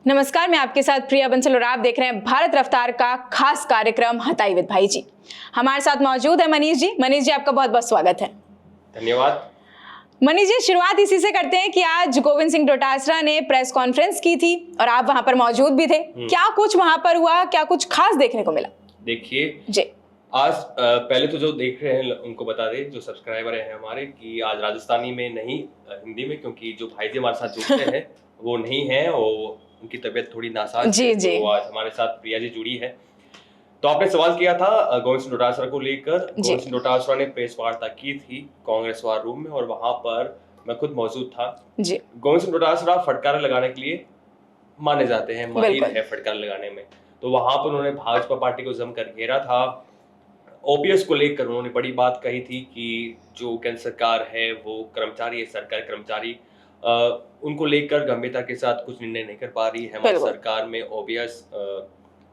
नमस्कार, मैं आपके साथ प्रिया बंसल और आप देख रहे हैं भारत रफ्तार का खास कार्यक्रम हताई विद भाई जी। हमारे साथ मौजूद है मनीष जी। मनीष जी, आपका बहुत बहुत स्वागत है। धन्यवाद। मनीष जी, शुरुआत इसी से करते हैं कि आज गोविंद सिंह डोटासरा ने प्रेस कॉन्फ्रेंस की थी और आप वहां पर मौजूद भी थे। क्या कुछ वहां पर हुआ, क्या कुछ खास देखने को मिला? देखिए जी, आज पहले तो जो देख रहे हैं उनको बता दें, जो सब्सक्राइबर हैं हमारे, कि आज राजस्थानी में नहीं हिंदी में, क्योंकि जो भाई जी हमारे साथ जुड़ते हैं वो नहीं है और उनकी तबीयत थोड़ी नासाज है, तो आज हमारे साथ प्रिया जी जुड़ी है। तो आपने सवाल किया था गोविंद सिंह डोटासरा को लेकर। गोविंद सिंह डोटासरा ने प्रेस वार्ता की थी कांग्रेस वार रूम में और वहां पर मैं खुद मौजूद था। जी, गोविंद सिंह डोटासरा फटकार लगाने के लिए माने जाते हैं, माहिर है फटकार लगाने में। तो वहां पर उन्होंने भाजपा पार्टी को जमकर घेरा था। ओपीएस को लेकर उन्होंने बड़ी बात कही थी कि जो केंद्र सरकार है वो कर्मचारी है, सरकारी कर्मचारी, उनको लेकर गंभीरता के साथ कुछ निर्णय नहीं कर पा रही है हमारी सरकार में। ओपीएस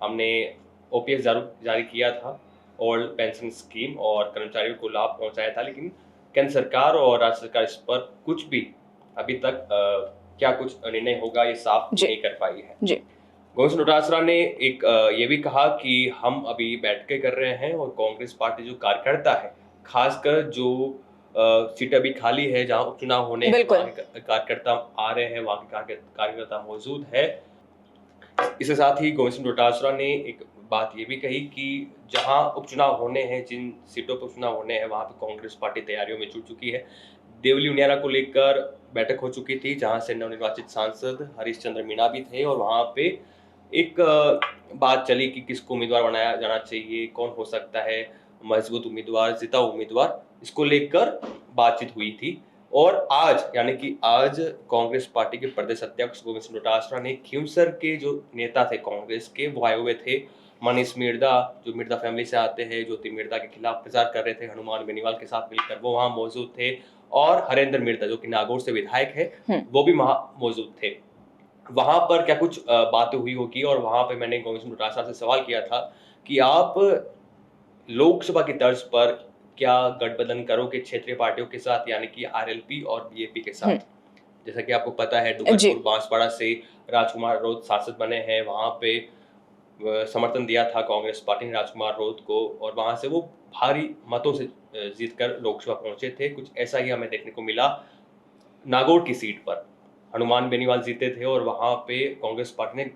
हमने ओपीएस जारी किया था, ओल्ड पेंशन स्कीम, और कर्मचारियों को लाभ पहुंचाया था, लेकिन केंद्र सरकार और राज्य सरकार इस पर कुछ भी अभी तक क्या कुछ निर्णय होगा ये साफ नहीं कर पाई है। गोविंद सिंह डोटासरा ने एक ये भी कहा कि हम अभी बैठकें कर रहे हैं और कांग्रेस पार्टी जो कार्यकर्ता है, खासकर जो सीट अभी खाली है जहां उपचुनाव होने हैं, कार्यकर्ता आ रहे हैं, वहां के कार्यकर्ता मौजूद है। इसके साथ ही गोविंद सिंह डोटासरा ने एक बात ये भी कही कि जहां उपचुनाव होने हैं, जिन सीटों पर उपचुनाव होने हैं, वहां पर कांग्रेस पार्टी तैयारियों में जुट चुकी है। देवली उनियारा को लेकर बैठक हो चुकी थी जहां से नवनिर्वाचित सांसद हरीश चंद्र मीणा भी थे और वहां पे एक बात चली कि किसको उम्मीदवार बनाया जाना चाहिए, कौन हो सकता है मजबूत उम्मीदवार, जिता उम्मीदवार, इसको लेकर बातचीत हुई थी। और आज यानी कि आज कांग्रेस पार्टी के प्रदेश अध्यक्ष गोविंद सिंह डोटासरा ने खींवसर के जो नेता थे कांग्रेस के, वो आए हुए थे। मनीष मिर्धा, जो मिर्धा फैमिली से आते हैं, ज्योति मिर्धा के खिलाफ प्रचार कर रहे थे हनुमान बेनीवाल के साथ मिलकर, वो वहां मौजूद थे। और हरेंद्र मिर्धा जो कि नागौर से विधायक है, वो भी वहां मौजूद थे। वहां पर क्या कुछ बातें हुई होगी और वहां पे मैंने गोविंद सिंह डोटासरा से सवाल किया था कि आप लोकसभा की तर्ज पर क्या गठबंधन करोगे क्षेत्रीय पार्टियों के साथ, यानी कि आरएलपी और बीएपी के साथ। जैसा कि आपको पता है, डूंगरपुर बांसवाड़ा से राजकुमार रोध सांसद बने हैं, वहां पे समर्थन दिया था कांग्रेस पार्टी ने राजकुमार रोध को और वहां से वो भारी मतों से जीतकर लोकसभा पहुंचे थे। कुछ ऐसा ही हमें देखने को मिला नागौर की सीट पर। हनुमान बेनीवाल जीते थे और वहां पे कांग्रेस पार्टी ने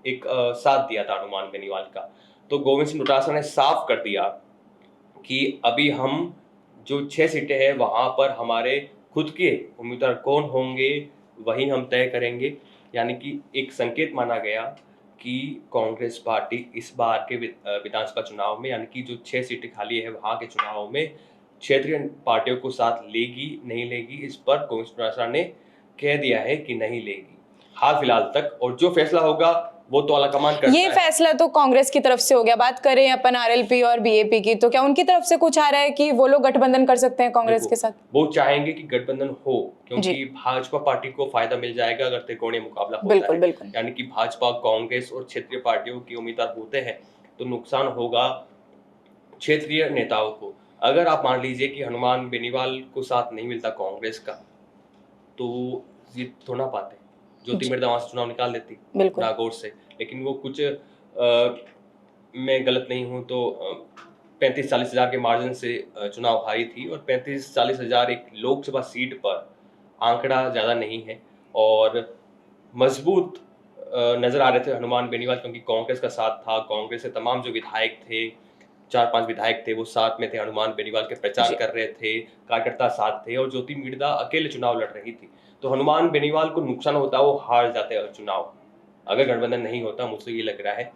एक साथ दिया था हनुमान बेनीवाल का। तो गोविंद सिंह डोटासरा ने साफ कर दिया कि अभी हम जो 6 सीटें हैं वहां पर हमारे खुद के उम्मीदवार कौन होंगे वही हम तय करेंगे। यानी कि एक संकेत माना गया कि कांग्रेस पार्टी इस बार के विधानसभा चुनाव में, यानी कि जो 6 सीटें खाली है वहां के चुनाव में, क्षेत्रीय पार्टियों को साथ लेगी नहीं लेगी, इस पर गोविंद सिंह डोटासरा ने कह दिया है कि नहीं लेगी हाल फिलहाल तक। और जो फैसला होगा वो तो आलाकमान करता है। ये फैसला तो कांग्रेस की तरफ से हो गया। बात करें अपन आरएलपी और बीएपी की, तो क्या उनकी तरफ से कुछ आ रहा है कि वो लोग गठबंधन कर सकते हैं कांग्रेस के साथ? वो चाहेंगे कि गठबंधन हो, क्योंकि भाजपा पार्टी को फायदा मिल जाएगा अगर त्रिकोणीय मुकाबला होता है। यानी कि भाजपा, कांग्रेस और क्षेत्रीय पार्टियों के उम्मीदवार होते हैं तो नुकसान होगा क्षेत्रीय नेताओं को। अगर आप मान लीजिए कि हनुमान बेनीवाल को साथ नहीं मिलता कांग्रेस का, तो जीत थोड़ा पाते। ज्योति मिर्धा वहां से चुनाव निकाल देती नागौर से, लेकिन वो कुछ मैं गलत नहीं हूं तो 35-40 हजार के मार्जिन से चुनाव हारी थी। और 35-40 हजार एक लोकसभा सीट पर आंकड़ा ज्यादा नहीं है और मजबूत नजर आ रहे थे हनुमान बेनीवाल, क्योंकि कांग्रेस का साथ था। कांग्रेस के तमाम जो विधायक थे, 4-5 विधायक थे, वो साथ में थे, हनुमान बेनीवाल के प्रचार कर रहे थे, कार्यकर्ता साथ थे और ज्योति मिर्धा अकेले चुनाव लड़ रही थी। तो हनुमान बेनीवाल को नुकसान होता, वो हार जाते चुनाव अगर गठबंधन नहीं होता, मुझे ये लग रहा है।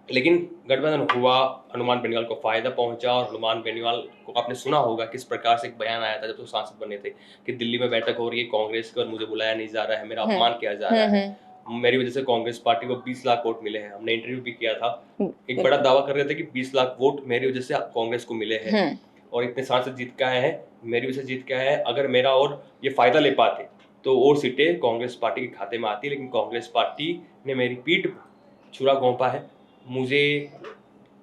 लेकिन गठबंधन हुआ, हनुमान बेनीवाल को फायदा पहुंचा। और हनुमान बेनीवाल को आपने सुना होगा किस प्रकार से एक बयान आया था जब वो सांसद बने थे कि दिल्ली में बैठक हो रही है कांग्रेस की और मुझे बुलाया नहीं जा रहा है, मेरा अपमान किया जा रहा है, मेरी वजह से कांग्रेस पार्टी को 20 लाख वोट मिले हैं। हमने इंटरव्यू भी किया था, एक बड़ा दावा कर रहे थे कि 20 लाख वोट मेरी वजह से कांग्रेस को मिले हैं और इतने सांसद जीत के आए हैं, मेरी वजह से जीत के आए हैं। अगर मेरा और ये फायदा ले पाते तो और सीटें कांग्रेस पार्टी के खाते में आती, लेकिन कांग्रेस पार्टी ने मेरी पीठ पर छुरा घोंपा है, मुझे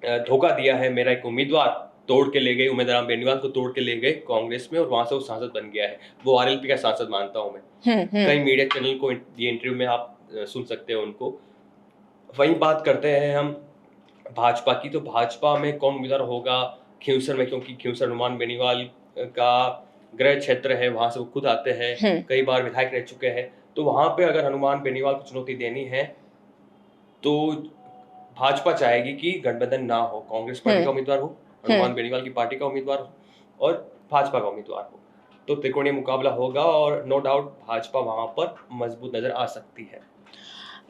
धोखा दिया है। मेरा एक उम्मीदवार तोड़ के ले गए, उम्मीदवार बेनीवाल को तोड़ के ले गए कांग्रेस में और वहां से वो सांसद बन गया है। वो आरएलपी का सांसद मानता हूं मैं। कई मीडिया चैनल को ये इंटरव्यू में आप सुन सकते हैं उनको। वहीं बात करते हैं हम भाजपा की, तो भाजपा में कौन उम्मीदवार होगा खींवसर में, क्योंकि खींवसर हनुमान बेनीवाल का गृह क्षेत्र है, वहां से वो खुद आते हैं, कई बार विधायक रह चुके हैं। तो वहां पे अगर हनुमान बेनीवाल को चुनौती देनी है तो भाजपा चाहेगी कि गठबंधन ना हो, कांग्रेस पार्टी का उम्मीदवार हो, हनुमान बेनीवाल की पार्टी का उम्मीदवार हो और भाजपा का उम्मीदवार हो, तो त्रिकोणीय मुकाबला होगा और नो डाउट भाजपा वहां पर मजबूत नजर आ सकती है।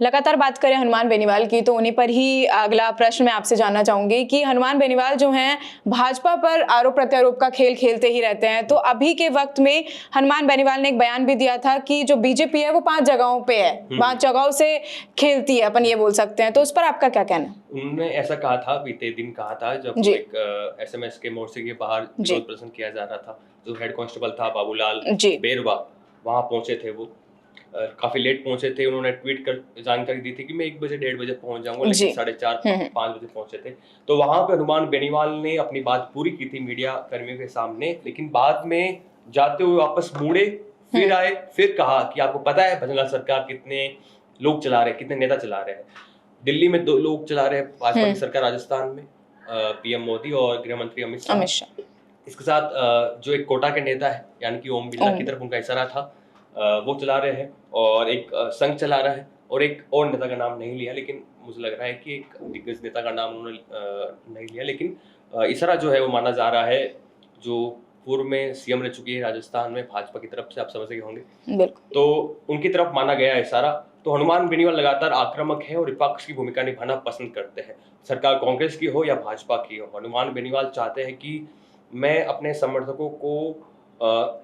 लगातार बात करें हनुमान बेनीवाल की, तो उन्हीं पर ही अगला प्रश्न मैं आपसे जानना चाहूंगी कि हनुमान बेनीवाल जो हैं भाजपा पर आरोप प्रत्यारोप का खेल खेलते ही रहते हैं। तो अभी के वक्त में हनुमान बेनीवाल ने एक बयान भी दिया था कि जो बीजेपी है वो 5 जगहों पे है, 5 जगहों से खेलती है, अपन ये बोल सकते हैं। तो उस पर आपका क्या कहना है? उन्होंने ऐसा कहा था, बीते दिन कहा था, जब एक SMS के मोर्चे के बाहर विरोध प्रदर्शन किया जा रहा था, जो हेड कांस्टेबल था बाबूलाल बेरवा वहां पहुंचे थे, वो काफी लेट पहुंचे थे। उन्होंने ट्वीट कर जानकारी दी थी कि मैं 1 बजे 1:30 बजे पहुंच जाऊंगा, लेकिन 4:30-5 बजे पहुंचे थे। तो वहां पे हनुमान बेनीवाल ने अपनी बात पूरी की थी मीडिया कर्मियों के सामने, लेकिन बाद में जाते हुए वापस मुड़े, फिर आए, फिर कहा कि आपको पता है भजनलाल सरकार कितने लोग चला रहे हैं, कितने नेता चला रहे हैं। दिल्ली में 2 लोग चला रहे हैं भाजपा की सरकार, राजस्थान में PM मोदी और गृह मंत्री अमित शाह। इसके साथ जो एक कोटा के नेता है यानी कि ओम बिरला की तरफ उनका इशारा था, वो चला रहे हैं, और एक संघ चला रहा है, और एक और नेता का नाम नहीं लिया, लेकिन मुझे लग रहा है कि एक दिग्गज नेता का नाम उन्होंने नहीं लिया, लेकिन इशारा जो है वो माना जा रहा है, जो पूर्व में CM रह चुकी है राजस्थान में भाजपा की तरफ से, आप समझ गए होंगे, तो उनकी तरफ माना गया इशारा। तो हनुमान बेनीवाल लगातार आक्रामक है और विपक्ष की भूमिका निभाना पसंद करते हैं, सरकार कांग्रेस की हो या भाजपा की हो। हनुमान बेनीवाल चाहते हैं कि मैं अपने समर्थकों को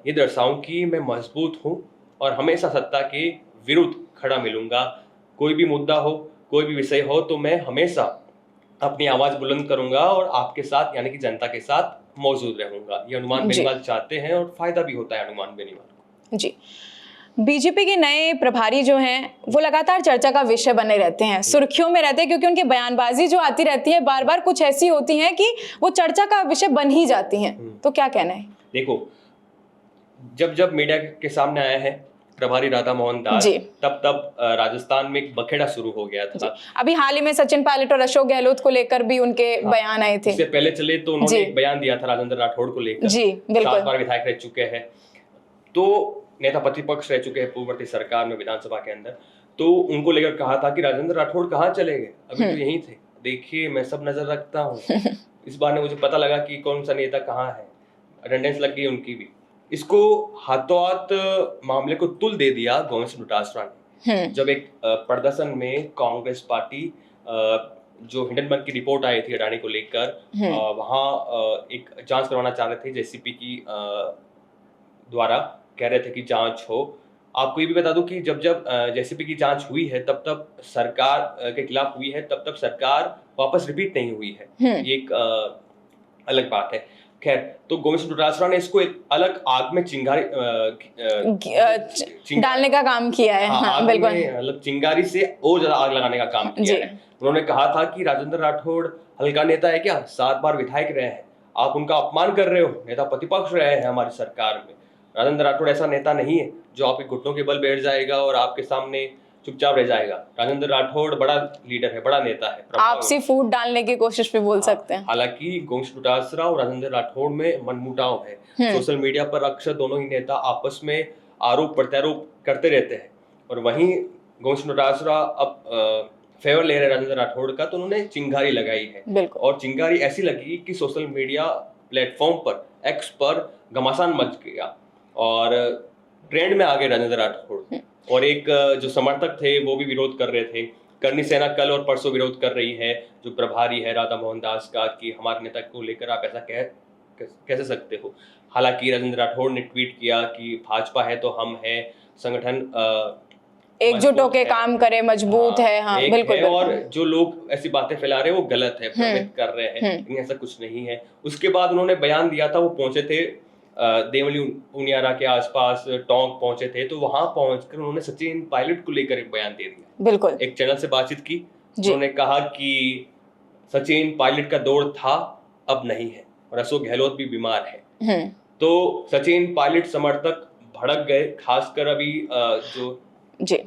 ये दर्शाऊं कि मैं मजबूत हूं और हमेशा सत्ता के विरुद्ध खड़ा मिलूंगा। कोई भी मुद्दा हो, कोई भी विषय हो, तो मैं हमेशा अपनी आवाज बुलंद करूंगा और आपके साथ यानी कि जनता के साथ मौजूद रहूंगा। ये हनुमान बेनीवाल चाहते हैं और फायदा भी होता है हनुमान बेनीवाल को। जी, बीजेपी के नए प्रभारी जो हैं वो लगातार चर्चा का विषय बने रहते हैं, सुर्खियों में रहते हैं, क्योंकि उनकी बयानबाजी जो आती रहती है बार बार कुछ ऐसी होती हैं कि वो चर्चा का विषय बन ही जाती हैं। तो क्या कहना है? देखो, जब मीडिया के सामने आए हैं प्रभारी राधा मोहन दास, तब राजस्थान में एक बखेड़ा शुरू हो गया था। अभी हाल ही में सचिन पायलट और अशोक गहलोत को लेकर भी उनके बयान आए थे। इससे पहले चले तो उन्होंने एक बयान दिया था राजेंद्र राठौड़ को लेकर। 7 बार विधायक रह चुके हैं, तो नेता प्रतिपक्ष रह चुके हैं पूर्ववर्ती सरकार में विधानसभा के अंदर, तो उनको लेकर कहा था कि राजेंद्र राठौड़ कहाँ चले गए, अभी तो यहीं थे, देखिए मैं सब नजर रखता हूँ। इस बार ने मुझे पता लगा कि कौन सा नेता कहाँ है, अटेंडेंस लग गई उनकी भी। इसको हाथों हाथ मामले को तुल दे दिया गोविंद सिंह डोटासरा ने, जब एक प्रदर्शन में कांग्रेस पार्टी जो हिंडनबर्ग की रिपोर्ट आई थी अडानी को लेकर, वहां एक जांच करवाना चाह रहे थे, JCP की द्वारा कह रहे थे कि जांच हो। आपको ये भी बता दूं कि जब JCP की जांच हुई है तब सरकार के खिलाफ हुई है, तब सरकार वापस रिपीट नहीं हुई है, ये एक अलग बात है। खैर, तो गोविंद सिंह डोटासरा ने इसको एक अलग आग में चिंगारी डालने का काम किया है। हाँ, बिल्कुल, मतलब चिंगारी से और ज्यादा आग लगाने का काम किया है। उन्होंने कहा था कि राजेंद्र राठौड़ हल्का नेता है क्या, 7 बार विधायक रहे हैं, आप उनका अपमान कर रहे हो, नेता प्रतिपक्ष रहे हैं हमारी सरकार में। राजेंद्र राठौड़ ऐसा नेता नहीं है जो आपके घुटनों के बल बैठ जाएगा और आपके सामने चुपचाप रह जाएगा। राजेंद्र राठौड़ बड़ा लीडर है, बड़ा नेता है, आपसी फूट डालने की कोशिश भी बोल सकते हैं। हालांकि गोविंद सिंह डोटासरा और राजेंद्र राठौड़ में मनमुटाव है, सोशल मीडिया पर अक्सर दोनों ही नेता आपस में आरोप प्रत्यारोप करते रहते हैं, और वहीं गोविंद सिंह डोटासरा अब फेवर ले रहे राजेंद्र राठौड़ का, तो उन्होंने चिंगारी लगाई है, और चिंगारी ऐसी लगी कि सोशल मीडिया प्लेटफॉर्म पर, X पर घमासान मच गया और ट्रेंड में आ गए राजेंद्र राठौड़, और एक जो समर्थक थे वो भी विरोध कर रहे थे। करनी सेना कल और परसों विरोध कर रही है, जो प्रभारी है राधा मोहन दास का, कि हमारे नेता को लेकर आप ऐसा कैसे सकते हो। हालांकि राजेंद्र राठौड़ ने ट्वीट किया कि भाजपा है तो हम हैं, संगठन एकजुट होकर काम करे, मजबूत है। हाँ, बिल्कुल। और जो लोग ऐसी बातें फैला रहे हैं वो गलत है, भ्रमित कर रहे हैं, लेकिन ऐसा कुछ नहीं है। उसके बाद उन्होंने बयान दिया था, वो पहुंचे थे देवली उनियारा के आसपास, टोंक पहुंचे थे, तो वहां पहुंचकर उन्होंने सचिन पायलट को लेकर एक बयान दे दिया। बिल्कुल, एक चैनल से बातचीत की, उन्होंने कहा कि सचिन पायलट का दौर था, अब नहीं है, और अशोक गहलोत भी बीमार है। तो सचिन पायलट समर्थक भड़क गए, खासकर अभी जो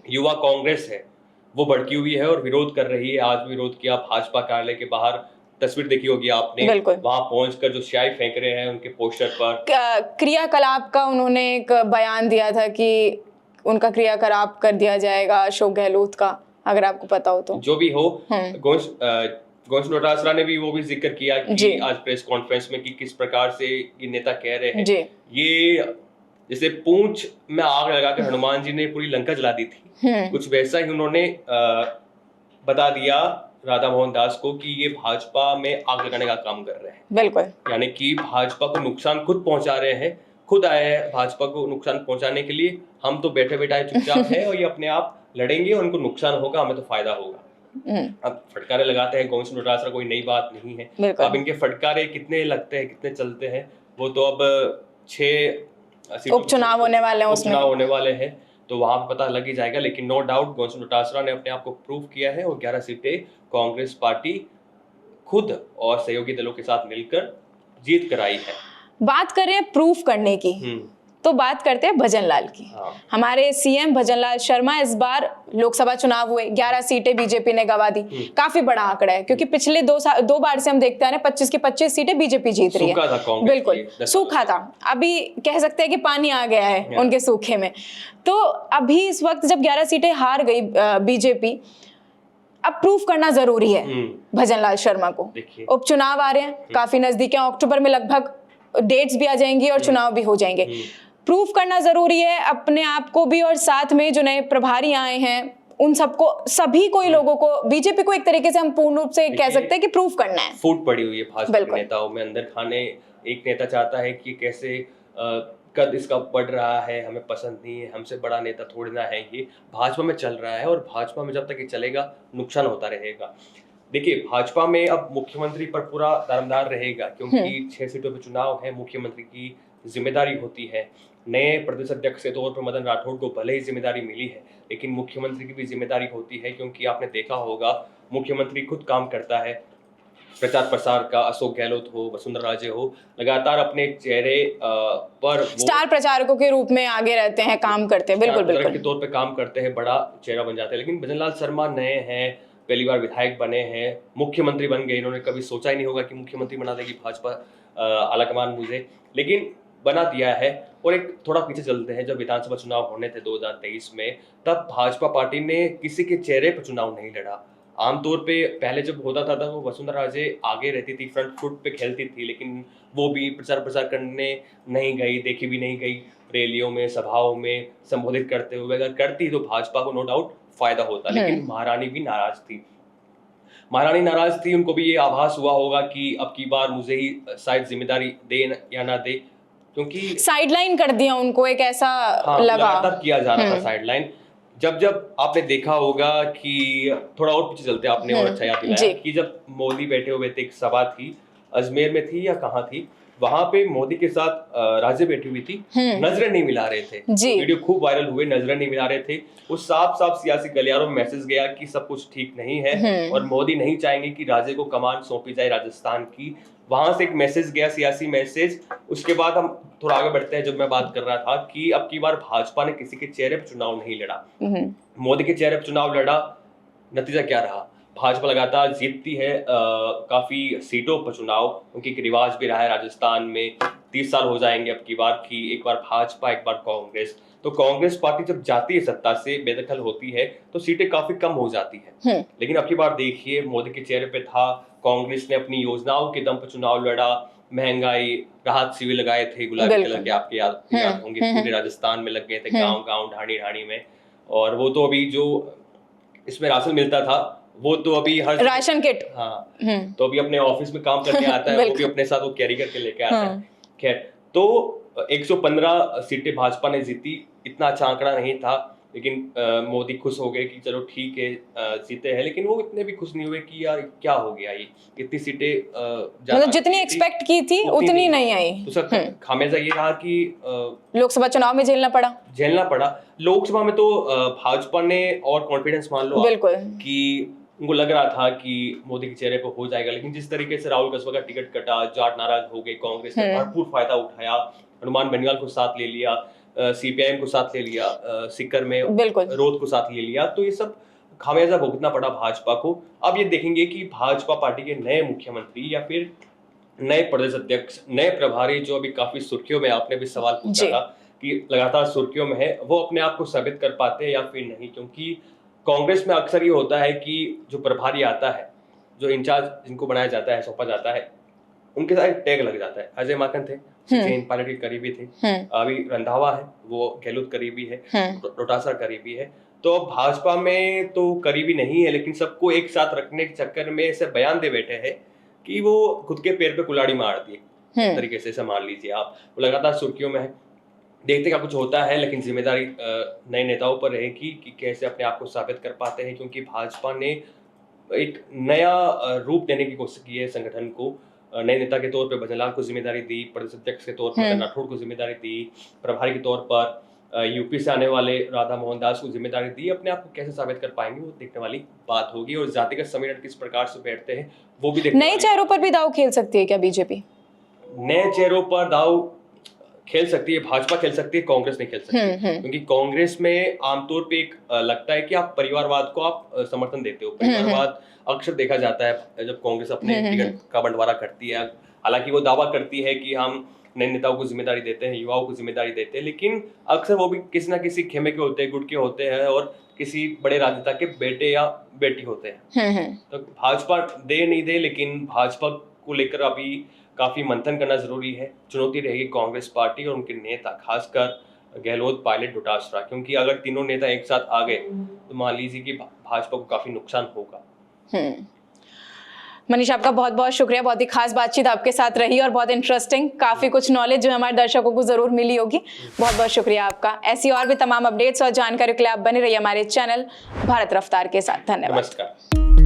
युवा कांग्रेस है वो भड़की हुई है और विरोध कर रही है। आज भी विरोध किया भाजपा कार्यालय के बाहर, तस्वीर देखी होगी आपने, वहां पहुंचकर जो स्याही फेंक रहे हैं उनके पोस्टर पर। क्रियाकलाप का उन्होंने एक बयान दिया था कि उनका क्रियाकलाप कर दिया जाएगा अशोक गहलोत का, अगर आपको पता हो तो। जो भी हो, गोविंद डोटासरा ने भी वो भी जिक्र किया कि आज प्रेस कॉन्फ्रेंस में कि किस प्रकार से ये नेता कह रहे हैं ये जैसे पूंछ में आग लगाकर हनुमान जी ने पूरी लंका जला दी थी, कुछ वैसा ही उन्होंने बता दिया राधा मोहन दास को कि ये भाजपा में आग लगाने का काम कर रहे हैं। बिल्कुल, यानी कि भाजपा को नुकसान खुद पहुंचा रहे हैं, खुद आए हैं भाजपा को नुकसान पहुंचाने के लिए। हम तो बैठे बैठाए चुपचाप हैं और ये अपने आप लड़ेंगे और उनको नुकसान होगा, हमें तो फायदा होगा। अब फटकारे लगाते हैं गोविंद डोटासरा, कोई नई बात नहीं है। अब इनके फटकारे कितने लगते हैं, कितने चलते हैं, वो तो अब 6 उपचुनाव होने वाले हैं, उपचुनाव होने वाले हैं, तो वहां पर पता लग ही जाएगा। लेकिन नो डाउट गोविंद डोटासरा ने अपने आप को प्रूव किया है और 11 सीटें कांग्रेस पार्टी खुद और सहयोगी दलों के साथ मिलकर जीत कर आई है। बात करें प्रूफ करने की, तो बात करते हैं भजनलाल की। हमारे सीएम भजनलाल शर्मा इस बार लोकसभा चुनाव हुए, 11 सीटें बीजेपी ने गंवा दी। काफी बड़ा आंकड़ा है, क्योंकि पिछले 2 बार से हम देखते हैं 25 की 25 सीटें बीजेपी जीत रही है। बिल्कुल सूखा था, अभी कह सकते हैं कि पानी आ गया है उनके सूखे में। तो अभी इस वक्त जब 11 सीटें हार गई बीजेपी, अब प्रूफ करना जरूरी है भजनलाल शर्मा को। उपचुनाव आ रहे हैं, काफी नजदीक है, अक्टूबर में लगभग डेट्स भी आ जाएंगी और चुनाव भी हो जाएंगे। प्रूफ करना जरूरी है अपने आप को भी, और साथ में जो नए प्रभारी आए हैं उन सबको, सभी कोई लोगों को, बीजेपी को एक तरीके से हम पूर्ण रूप से कह सकते हैं कि प्रूफ करना है। फूट पड़ी हुई है भाजपा के नेताओं में अंदर खाने। एक नेता चाहता है कि कैसे कद इसका बढ़ रहा है, हमें पसंद नहीं है, हमसे बड़ा नेता थोड़ी ना है, ये भाजपा में चल रहा है और भाजपा में जब तक ये चलेगा नुकसान होता रहेगा। देखिए भाजपा में अब मुख्यमंत्री पर पूरा दारोमदार रहेगा, क्योंकि 6 सीटों पे चुनाव है, मुख्यमंत्री की जिम्मेदारी होती है। नए प्रदेश अध्यक्ष के तौर पर मदन राठौड़ को भले ही जिम्मेदारी मिली है, लेकिन मुख्यमंत्री की भी जिम्मेदारी होती है, क्योंकि आपने देखा होगा मुख्यमंत्री खुद काम करता है प्रचार प्रसार का। अशोक गहलोत हो, वसुंधरा राजे हो, लगातार अपने चेहरे पर स्टार प्रचारकों के रूप में आगे रहते हैं, काम करते हैं, बिल्कुल बिल्कुल के तौर पे काम करते हैं, बड़ा चेहरा बन जाते हैं। लेकिन भजनलाल शर्मा नए हैं, पहली बार विधायक बने हैं, मुख्यमंत्री बन गए। इन्होंने कभी सोचा ही नहीं होगा कि मुख्यमंत्री बना देगी भाजपा आलाकमान मुझे, लेकिन बना दिया है। और एक थोड़ा पीछे चलते हैं, जब विधानसभा चुनाव होने थे 2023 में, तब भाजपा पार्टी ने किसी के चेहरे पर चुनाव नहीं लड़ा। आमतौर पे पहले जब होता था तब वो वसुंधरा राजे आगे रहती थी, फ्रंट फुट पे खेलती थी, लेकिन वो भी प्रचार करने नहीं गई, देखी भी नहीं गई रैलियों में, सभाओं में संबोधित करते हुए। अगर करती तो भाजपा को नो डाउट फायदा होता, लेकिन महारानी भी नाराज थी। महारानी नाराज थी, उनको भी ये आभास हुआ होगा कि अब की बार मुझे ही शायद जिम्मेदारी दे या ना दे, क्योंकि साइडलाइन कर दिया उनको, एक ऐसा लगा किया जा रहा था साइडलाइन। जब आपने देखा होगा कि थोड़ा और पीछे चलते, आपने और अच्छा याद दिलाया कि जब मोदी बैठे हुए थे, एक सभा थी अजमेर में थी या कहाँ थी, वहां पे मोदी के साथ राजे बैठी हुई थी, नजरें नहीं मिला रहे थे। वीडियो खूब वायरल हुए, नजरें नहीं मिला रहे थे। वो साफ सियासी गलियारों में मैसेज गया कि सब कुछ ठीक नहीं है और मोदी नहीं चाहेंगे कि राजे को कमान सौंपी जाए राजस्थान की। वहां से एक मैसेज गया, सियासी मैसेज। उसके बाद हम थोड़ा आगे बढ़ते हैं, जब मैं बात कर रहा था कि अब की बार भाजपा ने किसी के चेहरे पर चुनाव नहीं लड़ा, मोदी के चेहरे पर चुनाव लड़ा। नतीजा क्या रहा? भाजपा लगातार जीतती है काफी सीटों पर चुनाव, क्योंकि एक रिवाज भी रहा है राजस्थान में। 30 साल हो जाएंगे अब की बार कि एक बार भाजपा एक बार कांग्रेस। तो कांग्रेस पार्टी जब जाती है सत्ता से, बेदखल होती है, तो सीटें काफी कम हो जाती है। लेकिन अब की बार देखिए, मोदी के चेहरे पे था, कांग्रेस ने अपनी योजनाओं के दम पर चुनाव लड़ा, महंगाई राहत शिविर लगाए थे गुलाबी कलर के, आपके याद होंगे, पूरे राजस्थान में लग गए थे, गाँव ढाणी में। और वो तो अभी जो इसमें राशन मिलता था, वो तो अभी हर राशन किट, तो अभी अपने ऑफिस में काम करके आता है, वो भी अपने साथ वो कैरी करके लेके आता है। खैर, तो 115 सीटें भाजपा ने जीती, इतना अच्छा आंकड़ा नहीं था, लेकिन मोदी खुश हो गए कि चलो ठीक है जीते हैं। लेकिन वो इतने भी खुश नहीं हुए कि यार क्या हो गया, ये इतनी सीटें मतलब जितनी एक्सपेक्ट की थी उतनी नहीं आई। तो सर खामियाजा ये रहा कि लोकसभा चुनाव में झेलना पड़ा। लोकसभा में तो भाजपा ने और कॉन्फिडेंस मान लो बिल्कुल कि उनको लग रहा था कि मोदी के चेहरे पर हो जाएगा, लेकिन जिस तरीके से राहुल कस्बा का टिकट कटा, जाट नाराज हो गए, कांग्रेस ने भरपूर फायदा उठाया, हनुमान बेनीवाल को साथ ले लिया, सीपीआईएम को साथ ले लिया, सीकर में रोध को साथ ले लिया, तो ये सब खामियाजा भुगतना पड़ा भाजपा को। अब ये देखेंगे कि भाजपा पार्टी के नए मुख्यमंत्री या फिर नए प्रदेश अध्यक्ष, नए प्रभारी, जो अभी काफी सुर्खियों में, आपने भी सवाल पूछा था कि लगातार सुर्खियों में है, वो अपने आप को साबित कर पाते हैं या फिर नहीं। क्योंकि कांग्रेस में अक्सर ये होता है कि जो प्रभारी आता है, जो इंचार्ज जिनको बनाया जाता है, सौंपा जाता है, उनके साथ टैग लग जाता है। अजय माकन थे, सचिन पायलट के करीबी थे, अभी रंधावा है, वो गहलोत करीबी है, डोटासरा करीबी है। तो भाजपा में तो करीबी नहीं है, लेकिन सबको एक साथ रखने के चक्कर में ऐसे बयान दे बैठे हैं कि वो खुद के पैर पे कुल्हाड़ी मार दिए तरीके से, मान लीजिए आप। वो लगातार सुर्खियों में है, देखते क्या कुछ होता है, लेकिन जिम्मेदारी नए नेताओं पर रहेगी कि कैसे अपने आप को साबित कर पाते हैं। क्योंकि भाजपा ने एक नया रूप देने की कोशिश की है संगठन को। नए नेता के तौर पे भजनलाल को जिम्मेदारी दी, प्रदेश अध्यक्ष के तौर पर राठौड़ को जिम्मेदारी दी, प्रभारी के तौर पर यूपी से आने वाले राधा मोहन दास को जिम्मेदारी दी। अपने आप को कैसे साबित कर पाएंगे, वो देखने वाली बात होगी। और जातिगत समीकरण किस प्रकार से बैठते हैं, वो भी देखने। नए चेहरों पर भी दाव खेल सकती है क्या बीजेपी? नए चेहरों पर दाव खेल सकती है, भाजपा खेल सकती है, कांग्रेस नहीं खेल सकती। क्योंकि कांग्रेस में आमतौर पे एक लगता है कि आप परिवारवाद को आप समर्थन देते हो। परिवारवाद अक्सर देखा जाता है जब कांग्रेस अपने टिकट का बंटवारा करती है। हालांकि वो दावा करती है कि हम नए नेताओं को जिम्मेदारी देते हैं, युवाओं को जिम्मेदारी देते हैं, लेकिन अक्सर वो भी किसी ना किसी खेमे के होते हैं, गुट के होते हैं, और किसी बड़े राजनेता के बेटे या बेटी होते हैं। तो भाजपा दे नहीं दे, लेकिन भाजपा को लेकर अभी काफी मंथन करना जरूरी है। चुनौती रहेगी कांग्रेस पार्टी और उनके नेता, खासकर गहलोत, पायलट, डोटासरा। क्योंकि अगर तीनों नेता एक साथ आ गए तो मान लीजिए कि भाजपा को काफी नुकसान होगा। मनीष, आपका बहुत बहुत शुक्रिया। बहुत ही खास बातचीत आपके साथ रही और बहुत इंटरेस्टिंग, काफी कुछ नॉलेज जो हमारे दर्शकों को जरूर मिली होगी। बहुत बहुत शुक्रिया आपका। ऐसी और भी तमाम अपडेट्स और जानकारी के लिए आप बने रहिए हमारे चैनल भारत रफ्तार के साथ। धन्यवाद। नमस्कार।